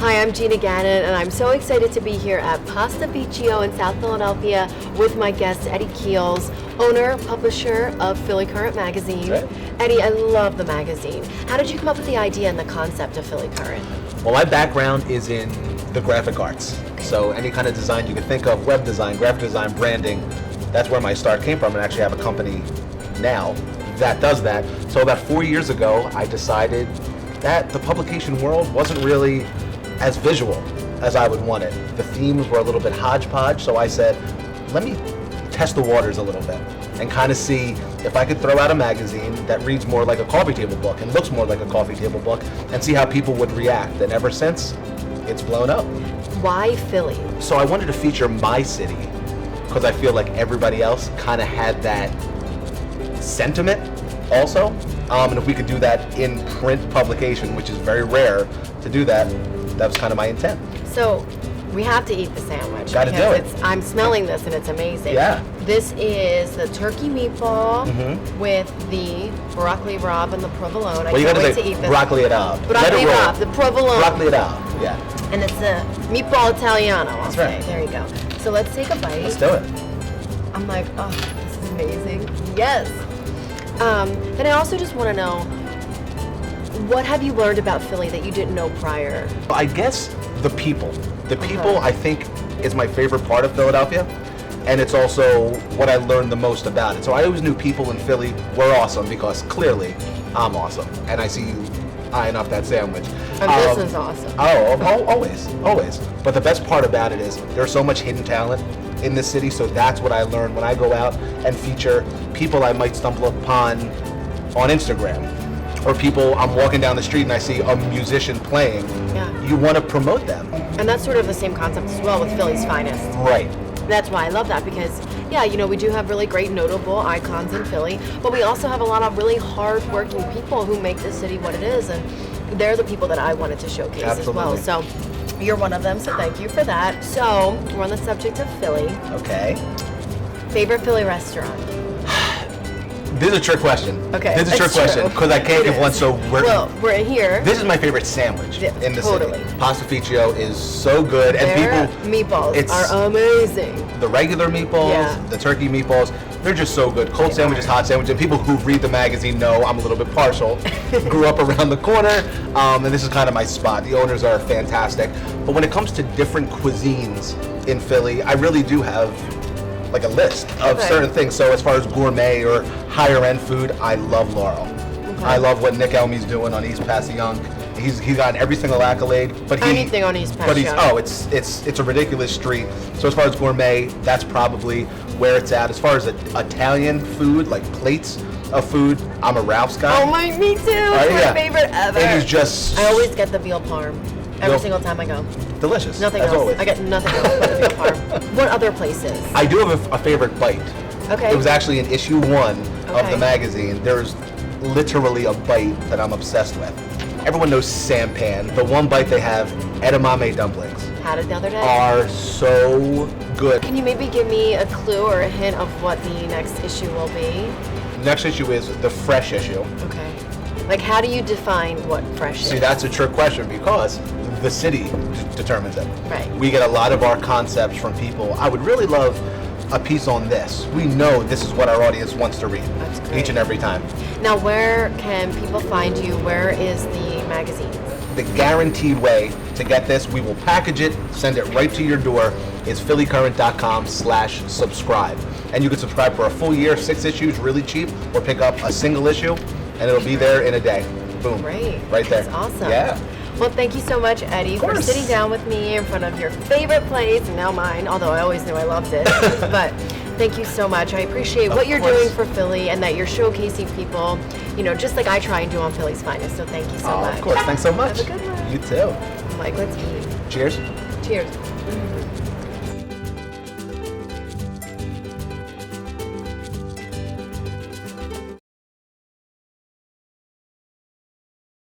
Hi, I'm Gina Gannon, and I'm so excited to be here at Phinest in South Philadelphia with my guest, Eddie Keels, owner, publisher of Philly Current magazine. That's right. Eddie, I love the magazine. How did you come up with the idea and the concept of Philly Current? Well, my background is in the graphic arts. So any kind of design you can think of, web design, graphic design, branding, that's where my start came from, and I actually have a company now that does that. So about 4 years ago, I decided that the publication world wasn't really as visual as I would want it. The themes were a little bit hodgepodge, so I said, let me test the waters a little bit and kind of see if I could throw out a magazine that reads more like a coffee table book and looks more like a coffee table book and see how people would react. And ever since, it's blown up. Why Philly? So I wanted to feature my city because I feel like everybody else kind of had that sentiment also. And if we could do that in print publication, which is very rare to do that, that was kind of my intent. So we have to eat the sandwich. Gotta do it. I'm smelling this and it's amazing. Yeah. This is the turkey meatball with the broccoli rabe and the provolone. Well, you I gotta can't wait say to eat this. broccoli it up. Broccoli rabe, the provolone. Broccoli it up, yeah. And it's a meatball Italiano, I'll That's say. right. There you go. So let's take a bite. Let's do it. I'm like, oh, this is amazing. Yes. And I also just want to know, what have you learned about Philly that you didn't know prior? I guess the people. The people, I think, is my favorite part of Philadelphia, and it's also what I learned the most about it. So I always knew people in Philly were awesome because clearly I'm awesome, and I see you eyeing up that sandwich. And this is awesome. Always. But the best part about it is there's so much hidden talent in this city, so that's what I learned when I go out and feature people I might stumble upon on Instagram, or people I'm walking down the street and I see a musician playing. Yeah. You want to promote them. And that's sort of the same concept as well with Philly's Phinest. Right. That's why I love that because, yeah, you know, we do have really great notable icons in Philly, but we also have a lot of really hard-working people who make this city what it is, and they're the people that I wanted to showcase as well. So you're one of them, so thank you for that. So we're on the subject of Philly. Okay. Favorite Philly restaurant? This is a trick question. Okay, This is a trick that's question true. because I can't give one. So we're here. This is my favorite sandwich in the totally. city. Pasta is so good, Their and people meatballs are amazing. The regular meatballs, the turkey meatballs, they're just so good. Cold sandwiches, hot sandwiches, and people who read the magazine know I'm a little bit partial. Grew up around the corner, and this is kind of my spot. The owners are fantastic. But when it comes to different cuisines in Philly, I really do have like a list of certain things. So as far as gourmet or higher end food, I love Laurel. Okay. I love what Nick Elmy's doing on East Passyunk. He's gotten every single accolade, but anything on East Passyunk. It's a ridiculous street. So as far as gourmet, that's probably where it's at. As far as Italian food, like plates of food, I'm a Ralph's guy. Oh me too. It's my favorite ever. It is just. I always get the veal parm every single time I go. Delicious. Nothing else. Always. I get nothing else but the veal parm. What other places? I do have a favorite bite. Okay. It was actually in issue 1 of the magazine. There's literally a bite that I'm obsessed with. Everyone knows sampan. The one bite they have, edamame dumplings. Had it the other day. Are so good. Can you maybe give me a clue or a hint of what the next issue will be? Next issue is the fresh issue. Okay. Like, how do you define what fresh is? See, that's a trick question because the city determines it. Right. We get a lot of our concepts from people. I would really love a piece on this. We know this is what our audience wants to read. That's great. Each and every time. Now, where can people find you? Where is the magazine? The guaranteed way to get this, we will package it, send it right to your door, is phillycurrent.com/subscribe. And you can subscribe for a full year, 6 issues, really cheap, or pick up a single issue, and it'll be there in a day. Boom. Great. Right there. That's awesome. Yeah. Well, thank you so much, Eddie, for sitting down with me in front of your favorite place, and now mine, although I always knew I loved it. But thank you so much. I appreciate what you're doing for Philly and that you're showcasing people, you know, just like I try and do on Philly's Phinest. So thank you so much. Of course. Thanks so much. Have a good one. You too. Mike, let's eat. Cheers. Cheers.